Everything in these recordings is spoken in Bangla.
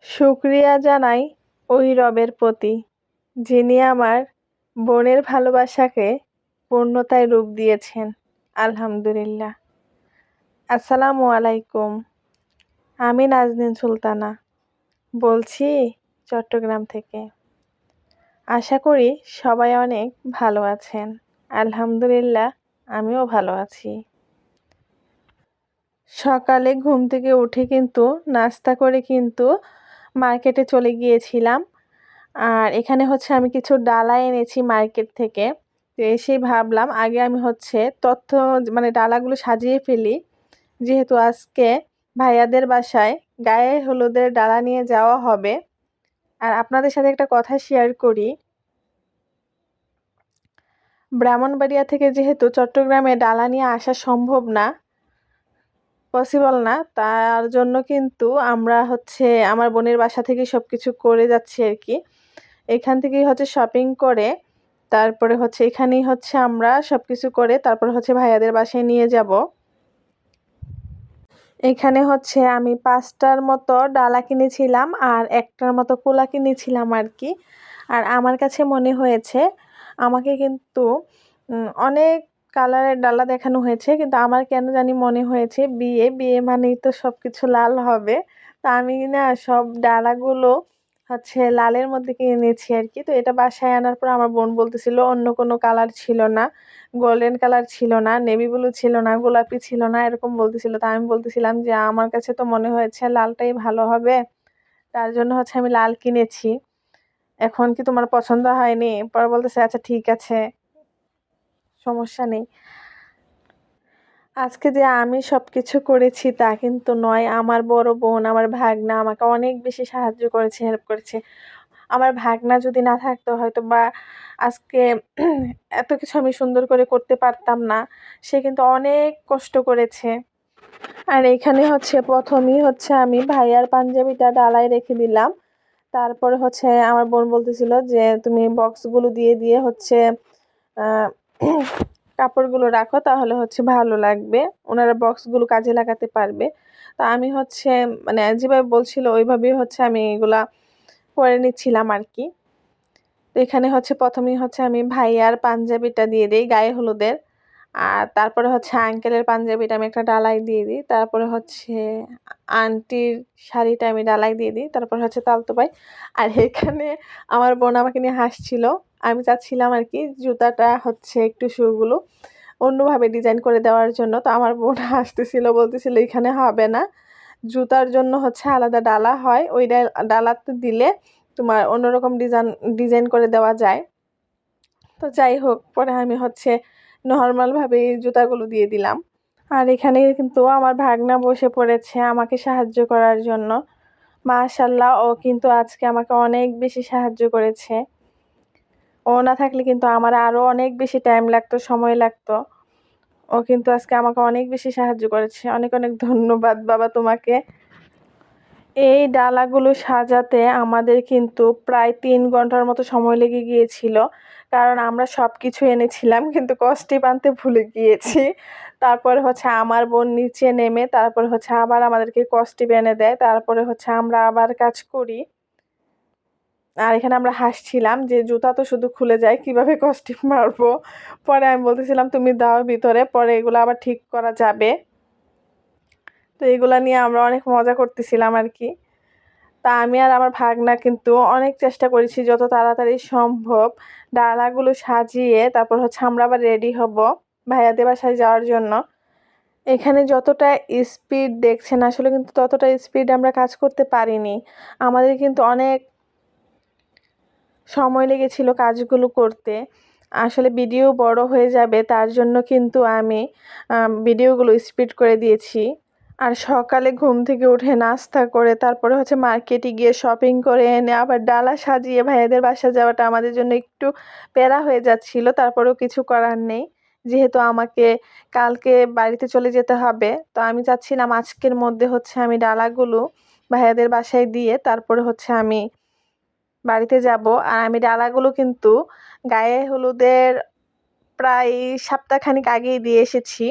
শুকরিয়া জানাই ওই রবের প্রতি, যিনি আমার বোনের ভালোবাসাকে পূর্ণতায় রূপ দিয়েছেন। আলহামদুলিল্লাহ। আসসালামু আলাইকুম। আমি নাজনীন সুলতানা বলছি চট্টগ্রাম থেকে। আশা করি সবাই অনেক ভালো আছেন। আলহামদুলিল্লাহ, আমিও ভালো আছি। সকালে ঘুম থেকে উঠে কিন্তু নাস্তা করে কিন্তু মার্কেটে চলে গিয়েছিলাম। আর এখানে আমি কিছু ডালা এনেছি মার্কেট থেকে। তো এসেই ভাবলাম আগে আমি ডালাগুলো সাজিয়ে ফেলি। যেহেতু আজকে ভাইয়াদের বাসায় গায়ে হলুদের ডালা নিয়ে যাওয়া হবে। আর আপনাদের সাথে একটা কথা শেয়ার করি। ব্রাহ্মণবাড়িয়া থেকে যেহেতু চট্টগ্রামে ডালা নিয়ে আসা সম্ভব না, পসিবল না, তার জন্য কিন্তু আমরা আমার বোনের বাসা থেকে সবকিছু করে যাচ্ছি আর কি। এখান থেকেই শপিং করে তারপরে এখানেই আমরা সবকিছু করে তারপর ভাইয়াদের বাসায় নিয়ে যাব। এখানে আমি 5টার মতো ডালা কিনেছিলাম আর 1টার মতো কুলা কিনেছিলাম আর কি। আর আমার কাছে মনে হয়েছে আমাকে কিন্তু অনেক কালারের ডালা দেখানো হয়েছে, কিন্তু আমার কেন জানি মনে হয়েছে বিয়ে মানেই তো সবকিছু লাল হবে। তা আমি না সব ডালাগুলো লালের মধ্যে কিনে নিয়েছি আর কি। তো এটা বাসায় আনার পর আমার বোন বলতেছিল অন্য কোনো কালার ছিল না, গোল্ডেন কালার ছিল না, নেভি ব্লু ছিল না, গোলাপি ছিল না, এরকম বলতেছিল। তা আমি বলতেছিলাম যে আমার কাছে তো মনে হয়েছে লালটাই ভালো হবে, তার জন্য আমি লাল কিনেছি। এখন কি তোমার পছন্দ হয়নি? পরে বলতেছে আচ্ছা ঠিক আছে, সমস্যা নেই। আজকে যে আমি সবকিছু করেছি তা কিন্তু নয়। আমার বড় বোন, আমার ভাগনা আমাকে অনেক বেশি সাহায্য করেছে, হেল্প করেছে। আমার ভাগনা যদি না থাকতো হয়তো বা আজকে এত কিছু আমি সুন্দর করে করতে পারতাম না। সে কিন্তু অনেক কষ্ট করেছে। আর এখানে প্রথমেই আমি ভাইয়ার পাঞ্জাবিটা ডালায় রেখে দিলাম। তারপরে আমার বোন বলতেছিল যে তুমি বক্সগুলো দিয়ে দিয়ে আহ কাপড়গুলো রাখো, তাহলে ভালো লাগবে, ওনারা বক্সগুলো কাজে লাগাতে পারবে। তো আমি মানে যেভাবে বলছিল ওইভাবেই আমি এগুলা করে নিচ্ছিলাম আর কি। তো এখানে প্রথমেই আমি ভাইয়ার পাঞ্জাবিটা দিয়ে দিই গায়ে হলুদের। আর তারপরে আঙ্কেলের পাঞ্জাবিটা আমি একটা ডালায় দিয়ে দিই। তারপরে আন্টির শাড়িটা আমি ডালায় দিয়ে দিই। তারপর তালতো ভাই। আর এখানে আমার বোন আমাকে নিয়ে হাসছিল। আমি চাচ্ছিলাম আর কি জুতাটা একটু শুগুলো অন্যভাবে ডিজাইন করে দেওয়ার জন্য। তো আমার বোন হাসতেছিল, বলতেছিল এখানে হবে না, জুতার জন্য আলাদা ডালা হয়, ওই ডালাতে দিলে তোমার অন্যরকম ডিজাইন করে দেওয়া যায়। তো যাই হোক, পরে আমি নর্মালভাবে জুতাগুলো দিয়ে দিলাম। আর এখানে কিন্তু আমার ভাগনা বসে পড়েছে আমাকে সাহায্য করার জন্য। মাশাআল্লাহ, ও কিন্তু আজকে আমাকে অনেক বেশি সাহায্য করেছে। ও না থাকলে কিন্তু আমার আরও অনেক বেশি টাইম লাগতো, সময় লাগতো। ও কিন্তু আজকে আমাকে অনেক বেশি সাহায্য করেছে। অনেক অনেক ধন্যবাদ বাবা তোমাকে। এই ডালাগুলো সাজাতে আমাদের কিন্তু প্রায় 3 ঘন্টার মতো সময় লেগে গিয়েছিল, কারণ আমরা সব কিছু এনেছিলাম কিন্তু কস্টিপ আনতে ভুলে গিয়েছি। তারপরে আমার বোন নিচে নেমে তারপরে আবার আমাদেরকে কস্টিপ এনে দেয়। তারপরে আমরা আবার কাজ করি। আর এখানে আমরা হাসছিলাম যে জুতা তো শুধু খুলে যায়, কিভাবে কস্টিপ মারবো। পরে আমি বলতেছিলাম তুমি দাও ভিতরে, পরে এগুলো আবার ঠিক করা যাবে। তো এগুলা নিয়ে আমরা অনেক মজা করতেছিলাম আর কি। তা আমি আর আমার ভাগনা কিন্তু অনেক চেষ্টা করেছি যত তাড়াতাড়ি সম্ভব ডালাগুলো সাজিয়ে তারপর আমরা আবার রেডি হব ভাইয়াদের বাসায় যাওয়ার জন্য। এখানে যতটা স্পিড দেখছেন আসলে কিন্তু ততটা স্পিড আমরা কাজ করতে পারিনি। আমাদের কিন্তু অনেক সময় লেগেছিল কাজগুলো করতে। আসলে ভিডিও বড় হয়ে যাবে তার জন্য কিন্তু আমি ভিডিওগুলো স্পিড করে দিয়েছি। আর সকালে ঘুম থেকে উঠে নাস্তা করে তারপরে মার্কেটে গিয়ে শপিং করে এনে আবার ডালা সাজিয়ে ভাইয়াদের বাসা যাওয়াটা আমাদের জন্য একটু প্যারা হয়ে যাচ্ছিল। তারপরেও কিছু করার নেই, যেহেতু আমাকে কালকে বাড়িতে চলে যেতে হবে। তো আমি চাচ্ছিলাম আজকের মধ্যে আমি ডালাগুলো ভাইয়াদের বাসায় দিয়ে তারপরে আমি বাড়িতে যাব। আর আমি ডালাগুলো কিন্তু গায়ে হলুদের প্রায় সপ্তাহখানেক আগেই দিয়ে এসেছি।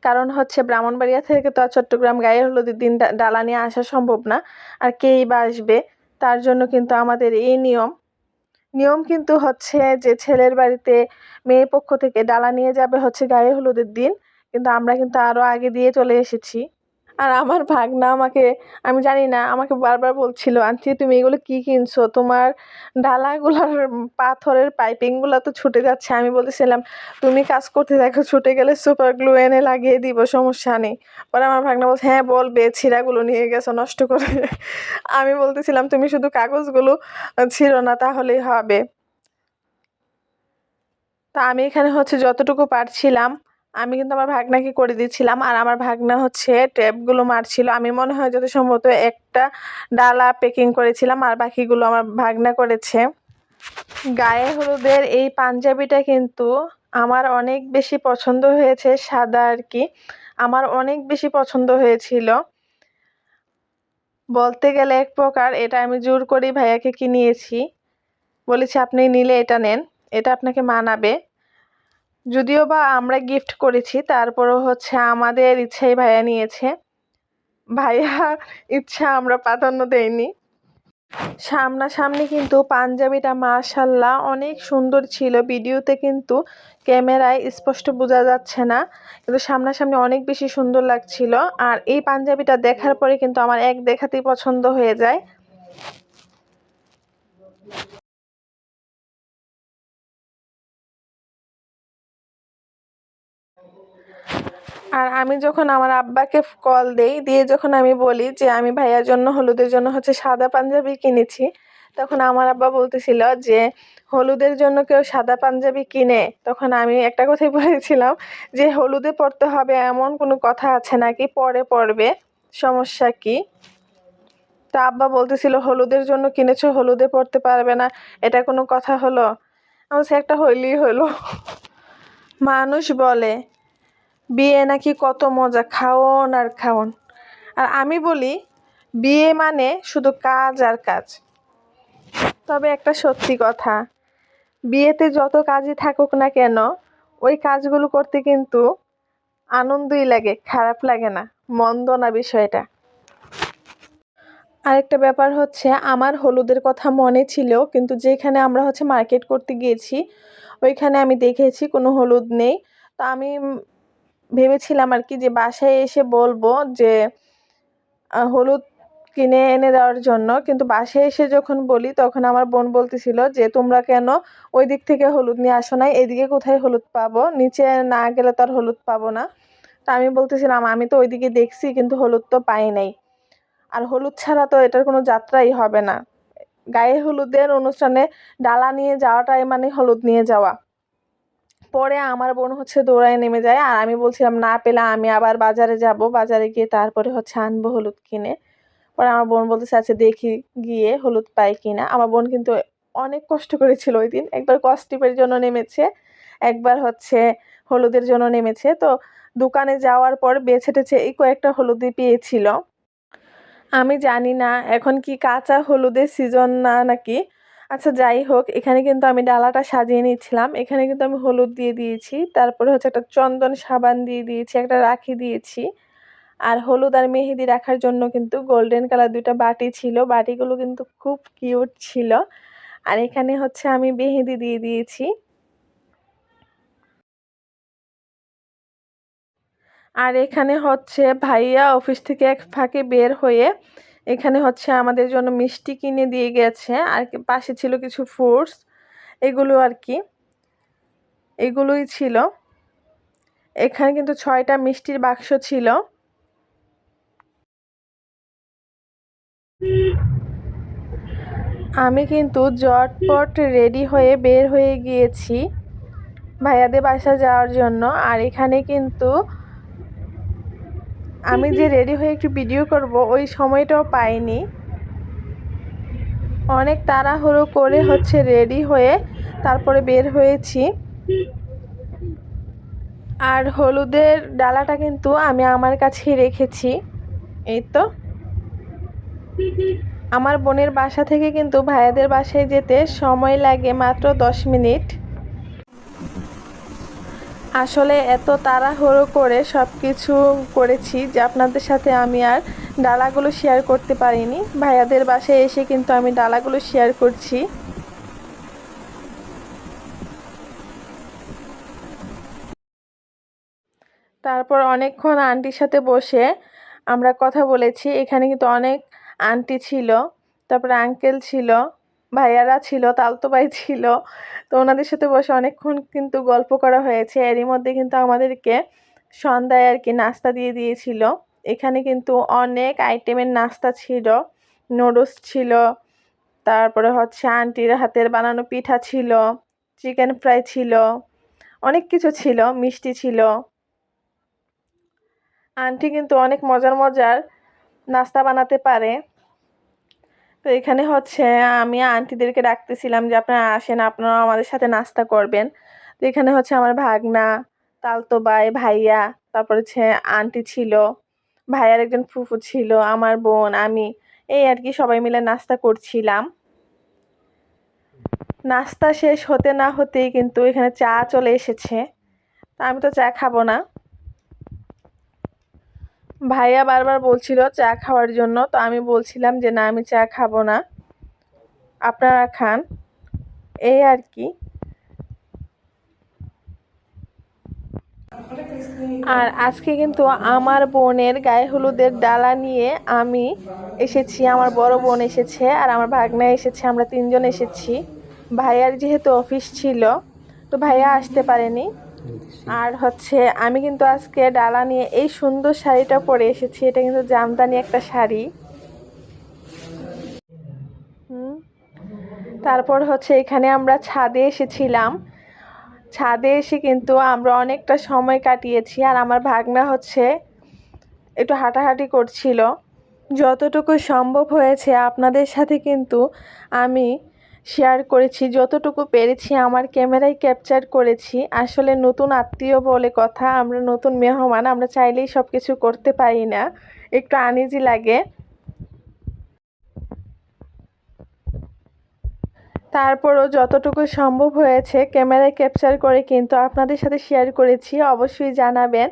কারণ হচ্ছে ব্রাহ্মণবাড়িয়া থেকে তো আর চট্টগ্রাম গায়ে হলুদের দিন ডালা নিয়ে আসা সম্ভব না, আর কেই বা আসবে। তার জন্য কিন্তু আমাদের এই নিয়ম কিন্তু হচ্ছে যে ছেলের বাড়িতে মেয়ে পক্ষ থেকে ডালা নিয়ে যাবে হচ্ছে গায়ে হলুদের দিন, কিন্তু আমরা কিন্তু আরো আগে দিয়ে চলে এসেছি। আর আমার ভাগনা আমাকে, আমি জানি না, আমাকে বারবার বলছিল, আন্টি তুমি এগুলো কি কিনছো, তোমার ডালাগুলার পাথরের পাইপিং গুলা তো ছুটে যাচ্ছে। আমি বলতেছিলাম তুমি কাজ করতে দেখো, ছুটে গেলে সুপার গ্লু এনে লাগিয়ে দিব, সমস্যা নেই। পরে আমার ভাগনা বলছে হ্যাঁ বলবে, ছিঁড়াগুলো নিয়ে গেছো নষ্ট করে। আমি বলতেছিলাম তুমি শুধু কাগজগুলো ছিঁড়ো না তাহলেই হবে। তা আমি এখানে হচ্ছে যতটুকু পারছিলাম আমি কিন্তু আমার ভাগনাকে করে দিচ্ছিলাম, আর আমার ভাগনা হচ্ছে ট্যাপগুলো মারছিল। আমি মনে হয় যত সম্ভবত একটা ডালা প্যাকিং করেছিলাম, আর বাকিগুলো আমার ভাগনা করেছে। গায়ে হলুদের এই পাঞ্জাবিটা কিন্তু আমার অনেক বেশি পছন্দ হয়েছে, সাদা আর কি, আমার অনেক বেশি পছন্দ হয়েছিল। বলতে গেলে এক প্রকার এটা আমি জোর করি ভাইয়াকে কিনিয়েছি, বলেছি আপনি নিলে এটা নেন, এটা আপনাকে মানাবে। যদিও বা আমরা গিফট করেছি, তারপরও হচ্ছে আমাদের ইচ্ছাই ভাইয়া নিয়েছে, ভাইয়ার ইচ্ছা আমরা প্রাধান্য দেইনি। সামনাসামনি কিন্তু পাঞ্জাবিটা মাশাল্লাহ অনেক সুন্দর ছিল, ভিডিওতে কিন্তু ক্যামেরায় স্পষ্ট বোঝা যাচ্ছে না, কিন্তু সামনাসামনি অনেক বেশি সুন্দর লাগছিল। আর এই পাঞ্জাবিটা দেখার পরে কিন্তু আমার এক দেখাতেই পছন্দ হয়ে যায়। আর আমি যখন আমার আব্বাকে কল দেই, দিয়ে যখন আমি বলি যে আমি ভাইয়ার জন্য হলুদের জন্য হচ্ছে সাদা পাঞ্জাবি কিনেছি, তখন আমার আব্বা বলতেছিল যে হলুদের জন্য কেউ সাদা পাঞ্জাবি কিনে? তখন আমি একটা কথাই বলেছিলাম যে হলুদে পরতে হবে এমন কোনো কথা আছে নাকি, পরে পরবে, সমস্যা কি? তা আব্বা বলতেছিল হলুদের জন্য কিনেছো, হলুদে পরতে পারবে না, এটা কোনো কথা হলো? আমি বলছি একটা হইলেই হলো। মানুষ বলে বিয়ে নাকি কত মজা, খাওন আর খাওন। আর আমি বলি বিয়ে মানে শুধু কাজ আর কাজ। তবে একটা সত্যি কথা, বিয়েতে যত কাজই থাকুক না কেন, ওই কাজগুলো করতে কিন্তু আনন্দই লাগে, খারাপ লাগে না, মন্দ না বিষয়টা। আরেকটা ব্যাপার হচ্ছে আমার হলুদের কথা মনে ছিল, কিন্তু যেখানে আমরা হচ্ছে মার্কেট করতে গিয়েছি ওইখানে আমি দেখেছি কোনো হলুদ নেই। তো আমি ভেবেছিলাম আর কি যে বাসায় এসে বলবো যে হলুদ কিনে এনে দেওয়ার জন্য, কিন্তু বাসায় এসে যখন বলি তখন আমার বোন বলতেছিল যে তোমরা কেন ওই দিক থেকে হলুদ নিয়ে আসো নাই, এদিকে কোথায় হলুদ পাবো, নিচে না গেলে তো আর হলুদ পাবো না। তা আমি বলতেছিলাম আমি তো ওইদিকে দেখছি কিন্তু হলুদ তো পাই নাই, আর হলুদ ছাড়া তো এটার কোনো যাত্রাই হবে না। গায়ে হলুদের অনুষ্ঠানে ডালা নিয়ে যাওয়াটাই মানে হলুদ নিয়ে যাওয়া। পরে আমার বোন হচ্ছে দৌড়ায় নেমে যায়, আর আমি বলছিলাম না পেলে আমি আবার বাজারে যাব, বাজারে গিয়ে তারপরে হচ্ছে আনবো হলুদ কিনে। পরে আমার বোন বলতেছে আচ্ছা দেখি গিয়ে হলুদ পাই কিনা। আমার বোন কিন্তু অনেক কষ্ট করেছিল ওই দিন, একবার কস্টিপের জন্য নেমেছে, একবার হচ্ছে হলুদের জন্য নেমেছে। তো দোকানে যাওয়ার পর বেছে টেছে এই কয়েকটা হলুদই পেয়েছিল। আমি জানি না এখন কি কাঁচা হলুদের সিজন না নাকি। আচ্ছা যাই হোক, এখানে কিন্তু আমি ডালাটা সাজিয়ে নিচ্ছিলাম, এখানে কিন্তু আমি হলুদ দিয়ে দিয়েছি, তারপরে হচ্ছে একটা চন্দন সাবান দিয়ে দিয়েছি, একটা রাখি দিয়েছি। আর হলুদ আর মেহেদি রাখার জন্য কিন্তু গোল্ডেন কালার দুইটা বাটি ছিল, বাটিগুলো কিন্তু খুব কিউট ছিল। আর এখানে হচ্ছে আমি মেহেদি দিয়ে দিয়েছি। আর এখানে হচ্ছে ভাইয়া অফিস থেকে এক ফাঁকে বের হয়ে এখানে হচ্ছে আমাদের জন্য মিষ্টি কিনে দিয়ে গেছে, আর পাশে ছিল কিছু ফ্রুটস, এগুলো আর কি, এগুলোই ছিল। এখানে কিন্তু 6টা মিষ্টির বাক্স ছিল। আমি কিন্তু জটপট রেডি হয়ে বের হয়ে গিয়েছি ভাইয়াদের বাসা যাওয়ার জন্য। আর এখানে কিন্তু আমি যে রেডি হয়ে একটু ভিডিও করব ওই সময়টাও পাইনি, অনেক তাড়াহুড়ো করে হচ্ছে রেডি হয়ে তারপরে বের হয়েছি। আর হলুদের ডালাটা কিন্তু আমি আমার কাছেই রেখেছি। এই তো আমার বোনের বাসা থেকে কিন্তু ভাইয়াদের বাসায় যেতে সময় লাগে মাত্র 10 মিনিট। আসলে এত তাড়াহুড়ো করে সব কিছু করেছি যে আপনাদের সাথে আমি আর ডালাগুলো শেয়ার করতে পারিনি। ভাইয়াদের বাসায় এসে কিন্তু আমি ডালাগুলো শেয়ার করছি। তারপর অনেকক্ষণ আন্টির সাথে বসে আমরা কথা বলেছি। এখানে কিন্তু অনেক আন্টি ছিল, তারপরে আঙ্কেল ছিল, ভাইয়ারা ছিল, তালতো ভাই ছিল। তো ওনাদের সাথে বসে অনেকক্ষণ কিন্তু গল্প করা হয়েছে। এরই মধ্যে কিন্তু আমাদেরকে সন্ধ্যায় আর কি নাস্তা দিয়ে দিয়েছিল। এখানে কিন্তু অনেক আইটেমের নাস্তা ছিল, নুডলস ছিল, তারপরে হচ্ছে আন্টির হাতের বানানো পিঠা ছিল, চিকেন ফ্রাই ছিল, অনেক কিছু ছিল, মিষ্টি ছিল। আন্টি কিন্তু অনেক মজার মজার নাস্তা বানাতে পারে। তো এখানে হচ্ছে আমি আন্টিদেরকে ডাকতেছিলাম যে আপনারা আসেন, আপনারা আমাদের সাথে নাস্তা করবেন। তো এখানে হচ্ছে আমার ভাগনা, তালতো ভাই, ভাইয়া, তারপর হচ্ছে আন্টি ছিল, ভাইয়ার একজন ফুফু ছিল, আমার বোন, আমি, এই আর কি সবাই মিলে নাস্তা করছিলাম। নাস্তা শেষ হতে না হতেই কিন্তু এখানে চা চলে এসেছে। তা আমি তো চা খাবো না। ভাইয়া বারবার বলছিল চা খাওয়ার জন্য, তো আমি বলছিলাম যে না, আমি চা খাবো না, আপনারা খান, এই আর কি। আর আজকে কিন্তু আমার বোনের গায়ে হলুদের ডালা নিয়ে আমি এসেছি, আমার বড় বোন এসেছে আর আমার ভাগ্না এসেছে, আমরা তিনজন এসেছি। ভাইয়ার যেহেতু অফিস ছিল তো ভাইয়া আসতে পারেনি। আর হচ্ছে আমি কিন্তু আজকে ডালা নিয়ে এই সুন্দর শাড়িটা পরে এসেছি। এটা কিন্তু জামদানি একটা শাড়ি। তারপর হচ্ছে এখানে আমরা ছাদে এসেছিলাম। ছাদে এসে কিন্তু আমরা অনেকটা সময় কাটিয়েছি। আর আমার ভাগ্না হচ্ছে একটু হাঁটাহাঁটি করছিল। যতটুকু সম্ভব হয়েছে আপনাদের সাথে কিন্তু আমি শেয়ার করেছি, যতটুকু পেরেছি আমার ক্যামেরায় ক্যাপচার করেছি। আসলে নতুন আত্মীয় বলে কথা, আমরা নতুন মেহমান, আমরা চাইলেই সব কিছু করতে পারি না, একটু আনইজি লাগে। তারপরও যতটুকু সম্ভব হয়েছে ক্যামেরায় ক্যাপচার করে কিন্তু আপনাদের সাথে শেয়ার করেছি। অবশ্যই জানাবেন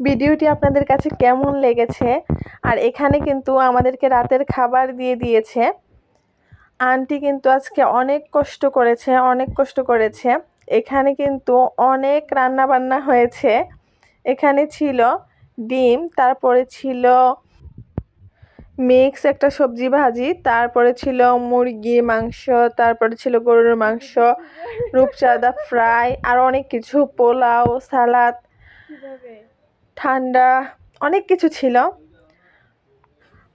ভিডিওটি আপনাদের কাছে কেমন লেগেছে। আর এখানে কিন্তু আমাদেরকে রাতের খাবার দিয়ে দিয়েছে। আন্টি কিন্তু আজকে অনেক কষ্ট করেছে, অনেক কষ্ট করেছে। এখানে কিন্তু অনেক রান্না বান্না হয়েছে। এখানে ছিল ডিম, তারপরে ছিল মিক্স একটা সবজি ভাজি, তারপরে ছিল মুরগি মাংস, তারপরে ছিল গরুর মাংস, রূপচাঁদা ফ্রাই, আর অনেক কিছু, পোলাও, সালাদ, ঠান্ডা, অনেক কিছু ছিল।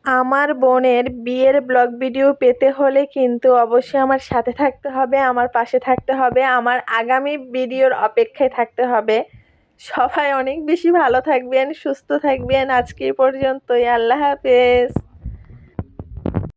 আমার বোনের বিয়ের ব্লগ ভিডিও পেতে হলে কিন্তু অবশ্যই আমার সাথে থাকতে হবে, আমার পাশে থাকতে হবে, আমার আগামী ভিডিওর অপেক্ষায় থাকতে হবে। সবাই অনেক বেশি ভালো থাকবেন, সুস্থ থাকবেন। আজকে পর্যন্তই, আল্লাহ হাফেজ।